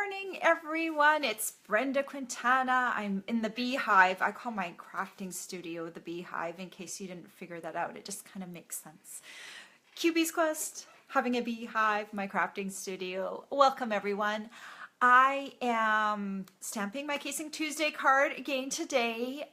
morning, everyone. It's Brenda Quintana. I'm in the beehive. I call my crafting studio the beehive in case you didn't figure that out. It just kind of makes sense. QB's Quest, having a beehive, my crafting studio. Welcome, everyone. I am stamping my Casing Tuesday card again today.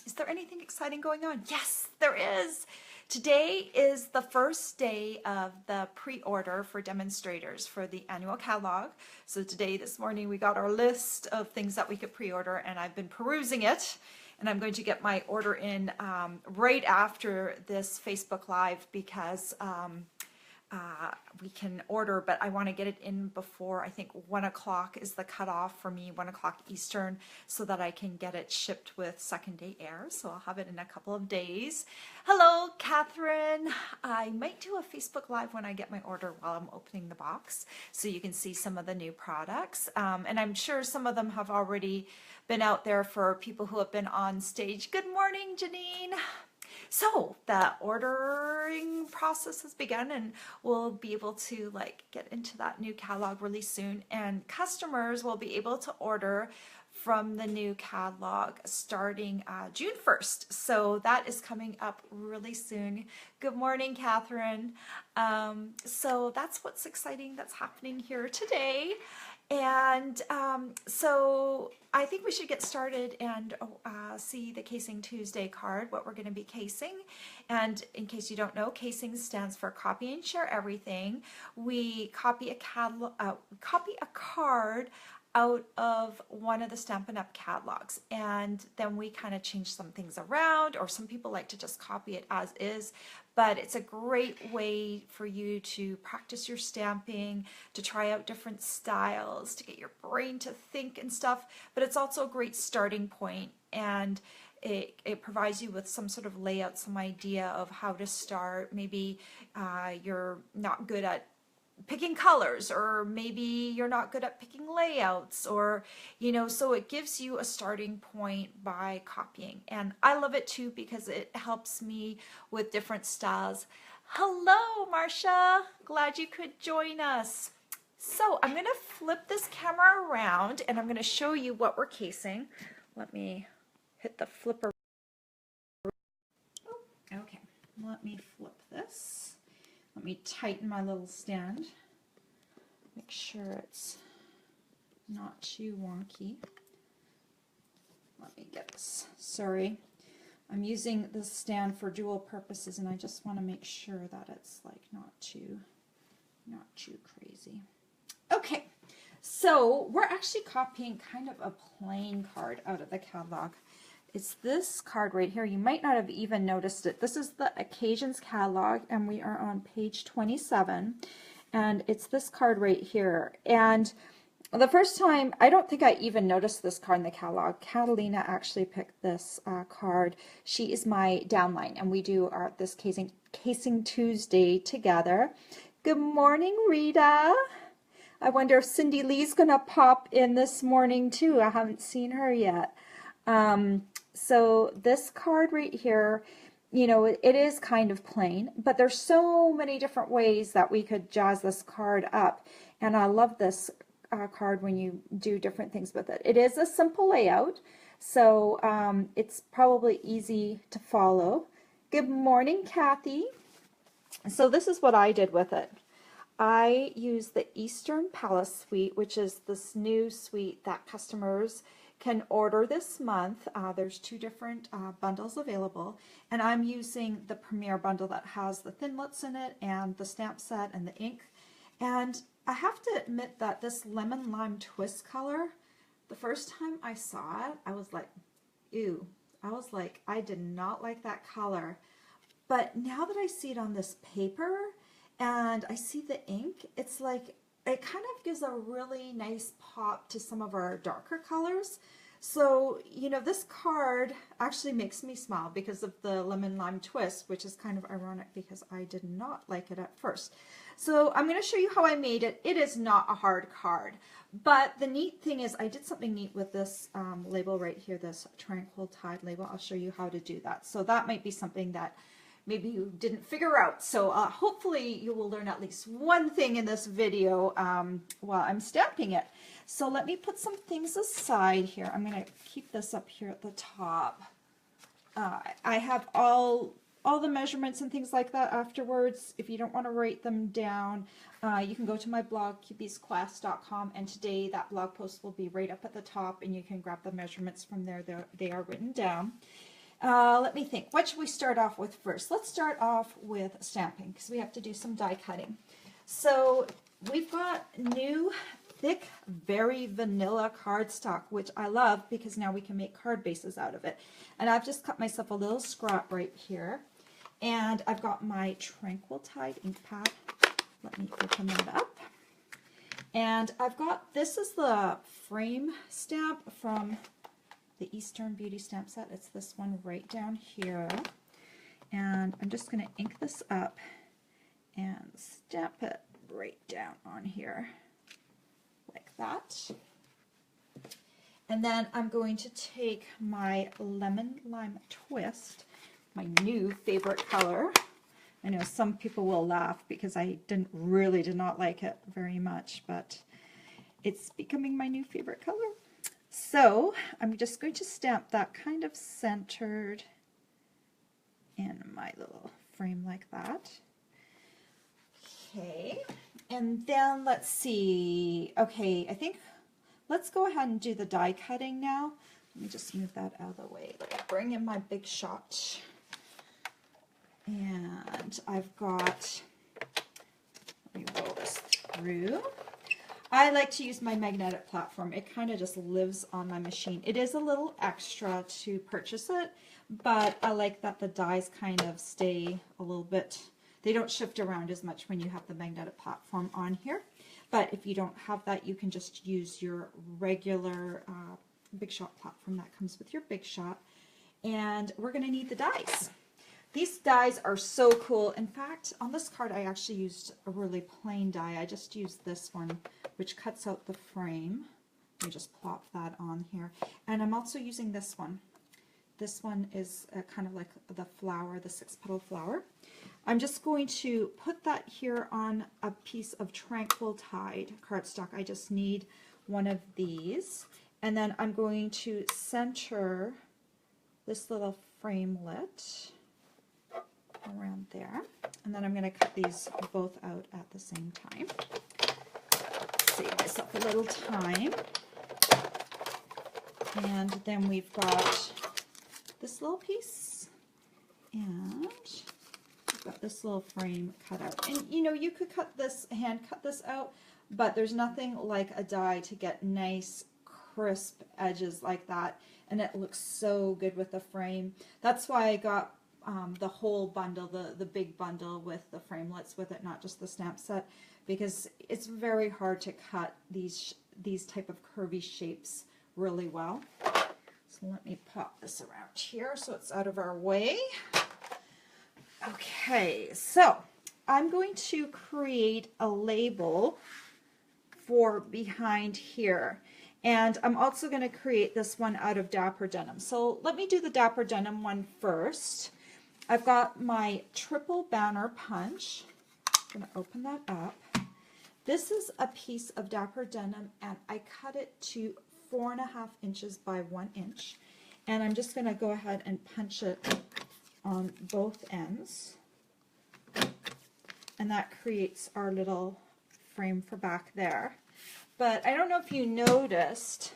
Is there anything exciting going on? Yes, there is. Today is the first day of the pre-order for demonstrators for the annual catalog. So today, this morning, we got our list of things that we could pre-order, and I've been perusing it. And I'm going to get my order in right after this Facebook Live because we can order, but I want to get it in before, I think 1 o'clock is the cutoff for me, 1 o'clock Eastern, so that I can get it shipped with second day air. So I'll have it in a couple of days. Hello, Catherine. I might do a Facebook Live when I get my order while I'm opening the box, so you can see some of the new products. And I'm sure some of them have already been out there for people who have been on stage. Good morning, Janine. So the ordering process has begun, and we'll be able to get into that new catalog really soon, and customers will be able to order from the new catalog starting June 1st. So that is coming up really soon. Good morning, Catherine. So that's what's exciting that's happening here today. And so I think we should get started and see the Casing Tuesday card, what we're going to be casing. And in case you don't know, casing stands for copy and share everything. We copy a card out of one of the Stampin' Up! Catalogs, and then we kind of change some things around, or some people like to just copy it as is, but it's a great way for you to practice your stamping, to try out different styles, to get your brain to think and stuff, but it's also a great starting point, and it provides you with some sort of layout, some idea of how to start. Maybe you're not good at picking colors, or maybe you're not good at picking layouts, or so it gives you a starting point by copying. And I love it too because it helps me with different styles. Hello, Marcia, glad you could join us. So I'm going to flip this camera around and I'm going to show you what we're casing. Let me hit the flipper. Okay, let me flip this. Let me tighten my little stand. Make sure it's not too wonky. Let me get this. Sorry, I'm using this stand for dual purposes, and I just want to make sure that it's not too crazy. Okay, so we're actually copying kind of a plain card out of the catalog. It's this card right here. You might not have even noticed it. This is the Occasions catalog, and we are on page 27, and it's this card right here. And the first time, I don't think I even noticed this card in the catalog. Catalina actually picked this card. She is my downline, and we do this Casing Tuesday together. Good morning, Rita. I wonder if Cindy Lee's gonna pop in this morning too. I haven't seen her yet. So this card right here, it is kind of plain, but there's so many different ways that we could jazz this card up. And I love this card when you do different things with it. It is a simple layout, so it's probably easy to follow. Good morning, Kathy. So this is what I did with it. I used the Eastern Palace Suite, which is this new suite that customers can order this month. There's two different bundles available, and I'm using the Premier bundle that has the thinlits in it and the stamp set and the ink. And I have to admit that this lemon lime twist color, the first time I saw it, I was like, ew. I was like, I did not like that color. But now that I see it on this paper and I see the ink, it's like, it kind of gives a really nice pop to some of our darker colors. So, this card actually makes me smile because of the lemon lime twist, which is kind of ironic because I did not like it at first. So I'm going to show you how I made it. It is not a hard card, but the neat thing is I did something neat with this label right here, this Tranquil Tide label. I'll show you how to do that. So that might be something that maybe you didn't figure out. So hopefully you will learn at least one thing in this video while I'm stamping it. So let me put some things aside here. I'm going to keep this up here at the top. I have all the measurements and things like that afterwards. If you don't want to write them down, you can go to my blog, cubiesquest.com, and today that blog post will be right up at the top, and you can grab the measurements from there. They are written down. Let me think. What should we start off with first? Let's start off with stamping because we have to do some die cutting. So we've got new thick, very vanilla cardstock, which I love because now we can make card bases out of it. And I've just cut myself a little scrap right here. And I've got my Tranquil Tide ink pad. Let me open that up. And I've got, this is the frame stamp from the Eastern Beauty stamp set. It's this one right down here. And I'm just going to ink this up and stamp it right down on here like that. And then I'm going to take my Lemon Lime Twist, my new favorite color. I know some people will laugh because I did not like it very much, but it's becoming my new favorite color. So I'm just going to stamp that kind of centered in my little frame like that. Okay, and then let's see. Okay, I think let's go ahead and do the die cutting now. Let me just move that out of the way. Let me bring in my big shot. And I've got, let me roll this through. I like to use my magnetic platform. It kind of just lives on my machine. It is a little extra to purchase it, but I like that the dies kind of stay a little bit, they don't shift around as much when you have the magnetic platform on here. But if you don't have that, you can just use your regular Big Shot platform that comes with your Big Shot. And we're going to need the dies. These dies are so cool. In fact, on this card, I actually used a really plain die. I just used this one, which cuts out the frame. Let me just plop that on here. And I'm also using this one. This one is kind of like the flower, the 6-petal flower. I'm just going to put that here on a piece of Tranquil Tide cardstock. I just need one of these. And then I'm going to center this little framelit around there, and then I'm going to cut these both out at the same time. Save myself a little time. And then we've got this little piece, and we've got this little frame cut out. And you know, you could hand cut this out, but there's nothing like a die to get nice crisp edges like that, and it looks so good with the frame. That's why I got the whole bundle, the big bundle with the framelets with it, not just the stamp set, because it's very hard to cut these type of curvy shapes really well. So let me pop this around here so it's out of our way. Okay, so I'm going to create a label for behind here. And I'm also going to create this one out of Dapper Denim. So let me do the Dapper Denim one first. I've got my triple banner punch. I'm going to open that up. This is a piece of Dapper Denim, and I cut it to 4.5 inches by 1 inch. And I'm just going to go ahead and punch it on both ends. And that creates our little frame for back there. But I don't know if you noticed,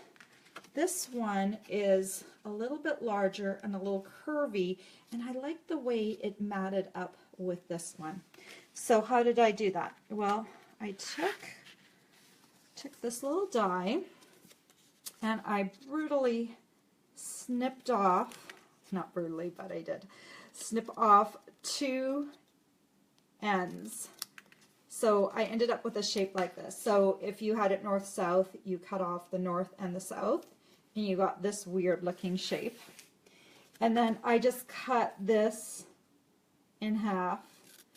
this one is a little bit larger and a little curvy, and I like the way it matted up with this one. So how did I do that? Well, I took this little die and I brutally snipped off, not brutally, but I did, snip off 2 ends. So I ended up with a shape like this. So if you had it north-south, you cut off the north and the south, and you got this weird looking shape. And then I just cut this in half.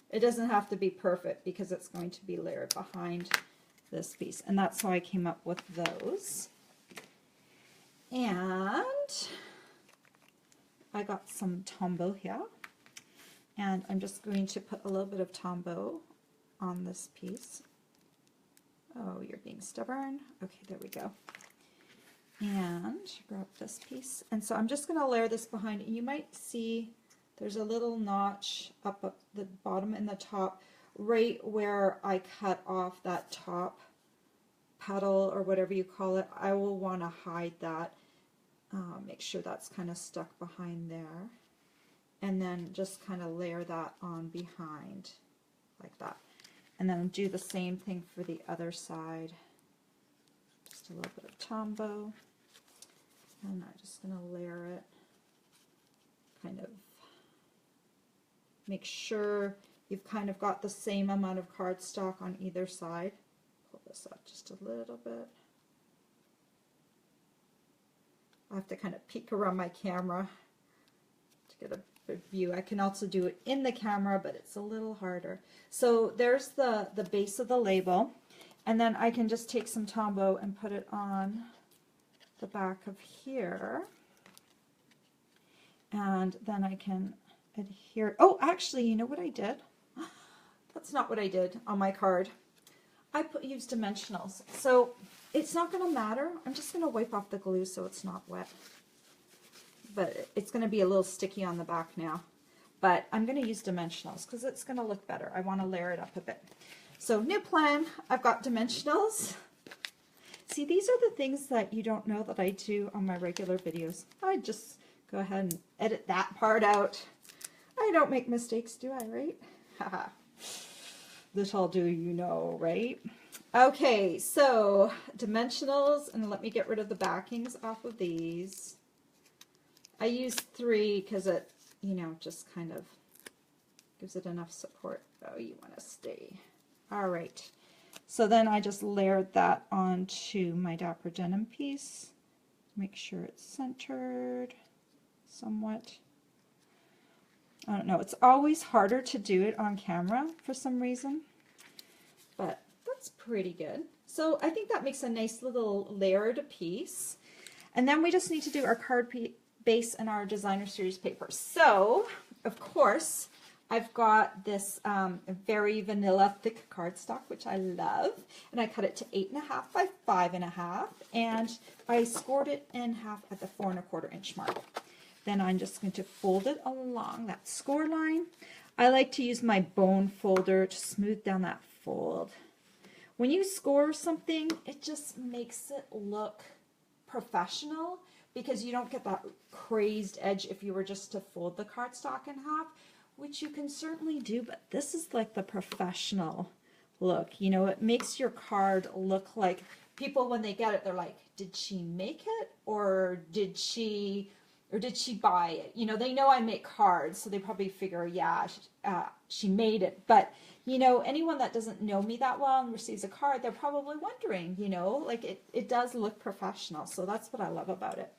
It doesn't have to be perfect because it's going to be layered behind this piece. And that's how I came up with those. And I got some Tombow here. And I'm just going to put a little bit of Tombow on this piece. Oh, you're being stubborn. Okay, there we go. And grab this piece. And so I'm just going to layer this behind. And you might see there's a little notch up at the bottom and the top, right where I cut off that top petal or whatever you call it. I will want to hide that. Make sure that's kind of stuck behind there. And then just kind of layer that on behind like that. And then do the same thing for the other side. Just a little bit of Tombow. And I'm just going to layer it. Kind of make sure you've kind of got the same amount of cardstock on either side. Pull this up just a little bit. I have to kind of peek around my camera to get a good view. I can also do it in the camera, but it's a little harder. So there's the base of the label, and then I can just take some Tombow and put it on the back of here, and then I can adhere. Oh, actually, you know what I did? That's not what I did on my card. I used dimensionals. So it's not going to matter. I'm just going to wipe off the glue so it's not wet. But it's going to be a little sticky on the back now. But I'm going to use dimensionals because it's going to look better. I want to layer it up a bit. So new plan, I've got dimensionals. See, these are the things that you don't know that I do on my regular videos. I just go ahead and edit that part out. I don't make mistakes, do I, right? Haha. Little do you know, right? Okay, so dimensionals, and let me get rid of the backings off of these. I use 3 because it, you know, just kind of gives it enough support. Oh, you want to stay. All right. So then I just layered that onto my Dapper Denim piece. Make sure it's centered somewhat. I don't know, it's always harder to do it on camera for some reason, but that's pretty good. So I think that makes a nice little layered piece. And then we just need to do our card base and our designer series paper. So, of course, I've got this very vanilla thick cardstock, which I love, and I cut it to 8.5 by 5.5, and I scored it in half at the 4 1/4 inch mark. Then I'm just going to fold it along that score line. I like to use my bone folder to smooth down that fold. When you score something, it just makes it look professional because you don't get that crazed edge if you were just to fold the cardstock in half, which you can certainly do, but this is like the professional look. You know, it makes your card look like people, when they get it, they're like, did she make it or did she buy it? You know, they know I make cards, so they probably figure, yeah, she made it. But, you know, anyone that doesn't know me that well and receives a card, they're probably wondering, you know, like it does look professional. So that's what I love about it.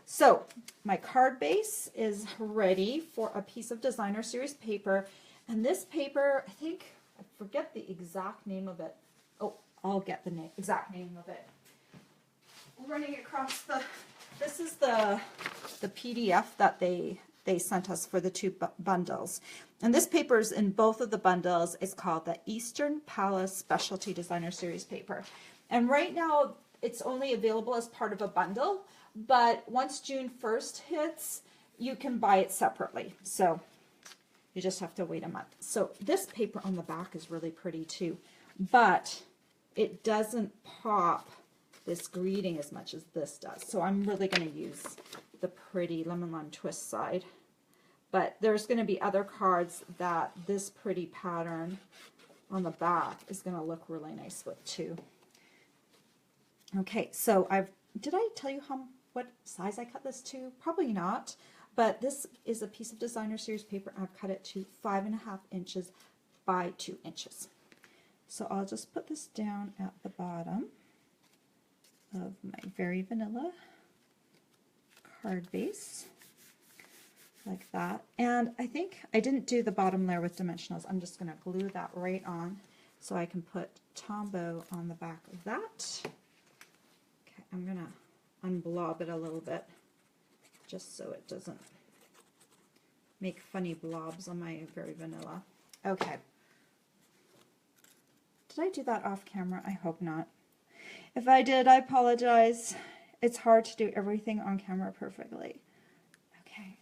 So my card base is ready for a piece of designer series paper. And this paper, I think, I forget the exact name of it. Oh, I'll get the exact name of it. Running across this is the PDF that they sent us for the 2 bundles. And this paper is in both of the bundles. It's called the Eastern Palace Specialty Designer Series paper. And right now it's only available as part of a bundle, but once June 1st hits, you can buy it separately. So you just have to wait a month. So this paper on the back is really pretty too, but it doesn't pop this greeting as much as this does. So I'm really going to use the pretty lemon lime twist side. But there's going to be other cards that this pretty pattern on the back is going to look really nice with too. Okay, so did I tell you what size I cut this to? Probably not, but this is a piece of designer series paper. I've cut it to 5.5 inches by 2 inches. So I'll just put this down at the bottom of my very vanilla card base like that. And I think I didn't do the bottom layer with dimensionals. I'm just going to glue that right on so I can put Tombow on the back of that. Okay, I'm going to unblob it a little bit just so it doesn't make funny blobs on my Very Vanilla. Okay. Did I do that off camera? I hope not. If I did, I apologize. It's hard to do everything on camera perfectly. Okay,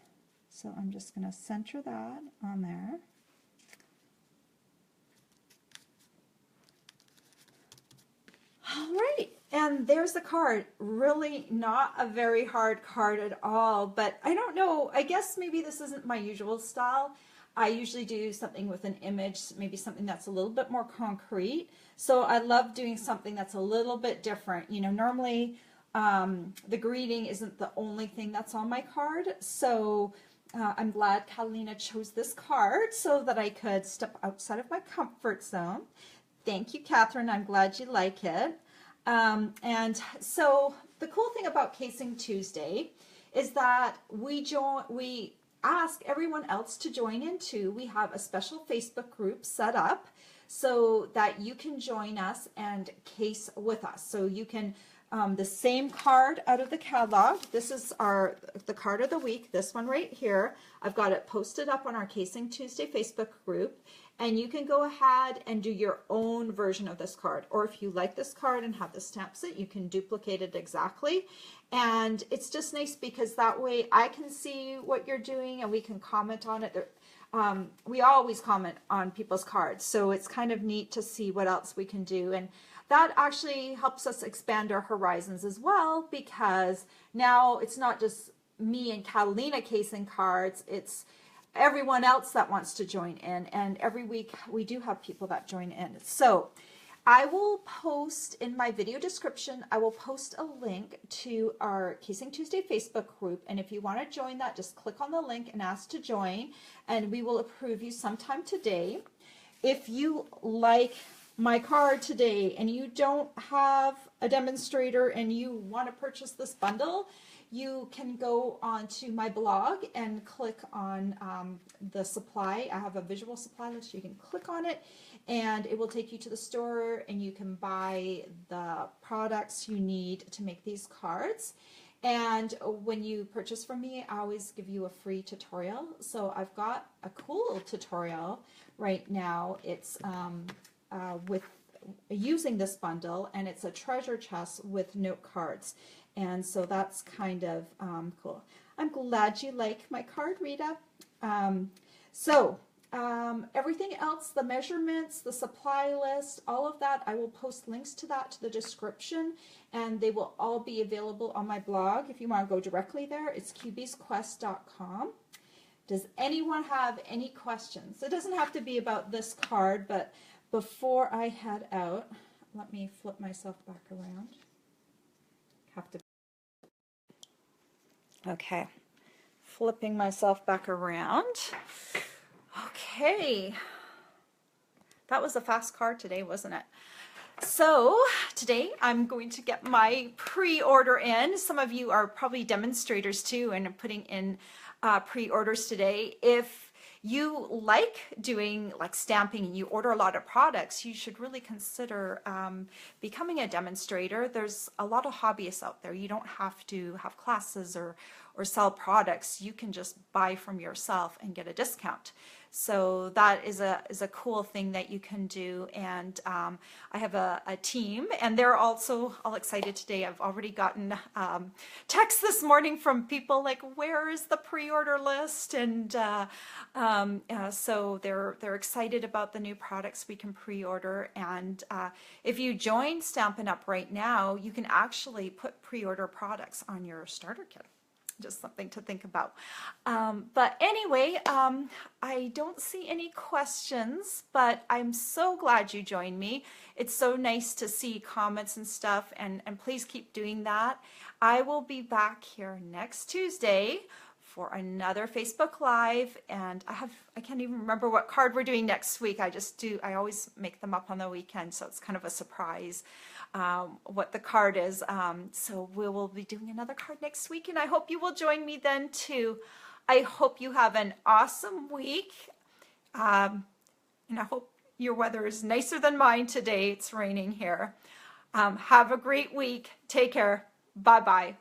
so I'm just going to center that on there. All right, and there's the card. Really not a very hard card at all, but I don't know, I guess maybe this isn't my usual style. I usually do something with an image, maybe something that's a little bit more concrete. So I love doing something that's a little bit different. You know, normally the greeting isn't the only thing that's on my card. So I'm glad Catalina chose this card so that I could step outside of my comfort zone. Thank you, Catherine. I'm glad you like it. And so the cool thing about Casing Tuesday is that we ask everyone else to join in too. We have a special Facebook group set up so that you can join us and case with us. So you can, the same card out of the catalog. This is the card of the week, this one right here. I've got it posted up on our Casing Tuesday Facebook group. And you can go ahead and do your own version of this card. Or if you like this card and have the stamp set, you can duplicate it exactly. And it's just nice because that way I can see what you're doing and we can comment on it. We always comment on people's cards. So it's kind of neat to see what else we can do. And that actually helps us expand our horizons as well, because now it's not just me and Catalina casing cards, it's everyone else that wants to join in, and every week we do have people that join in. So I will post in my video description, I will post a link to our Casing Tuesday Facebook group, and if you want to join that, just click on the link and ask to join, and we will approve you sometime today. If you like my card today and you don't have a demonstrator and you want to purchase this bundle, you can go onto my blog and click on the supply. I have a visual supply list. You can click on it and it will take you to the store and you can buy the products you need to make these cards. And when you purchase from me, I always give you a free tutorial. So I've got a cool tutorial right now. It's with using this bundle, and it's a treasure chest with note cards. And so that's kind of cool. I'm glad you like my card, Rita. Everything else, the measurements, the supply list, all of that, I will post links to that to the description, and they will all be available on my blog. If you want to go directly there, it's cubiesquest.com. Does anyone have any questions? It doesn't have to be about this card, but before I head out, let me flip myself back around. Okay, flipping myself back around. Okay, that was a fast card today, wasn't it? So today I'm going to get my pre-order in. Some of you are probably demonstrators too and putting in pre-orders today. If you like doing like stamping and you order a lot of products, you should really consider becoming a demonstrator. There's a lot of hobbyists out there. You don't have to have classes or sell products. You can just buy from yourself and get a discount. So that is a cool thing that you can do. And I have a team, and they're also all excited today. I've already gotten texts this morning from people like, where is the pre-order list? And so they're excited about the new products we can pre-order. And if you join Stampin' Up! Right now, you can actually put pre-order products on your starter kit. Just something to think about. But anyway, I don't see any questions, but I'm so glad you joined me. It's so nice to see comments and stuff, and please keep doing that. I will be back here next Tuesday for another Facebook Live, and I can't even remember what card we're doing next week. I always make them up on the weekend, so it's kind of a surprise what the card is. So we will be doing another card next week, and I hope you will join me then too. I hope you have an awesome week, and I hope your weather is nicer than mine today. It's raining here. Have a great week. Take care. Bye-bye.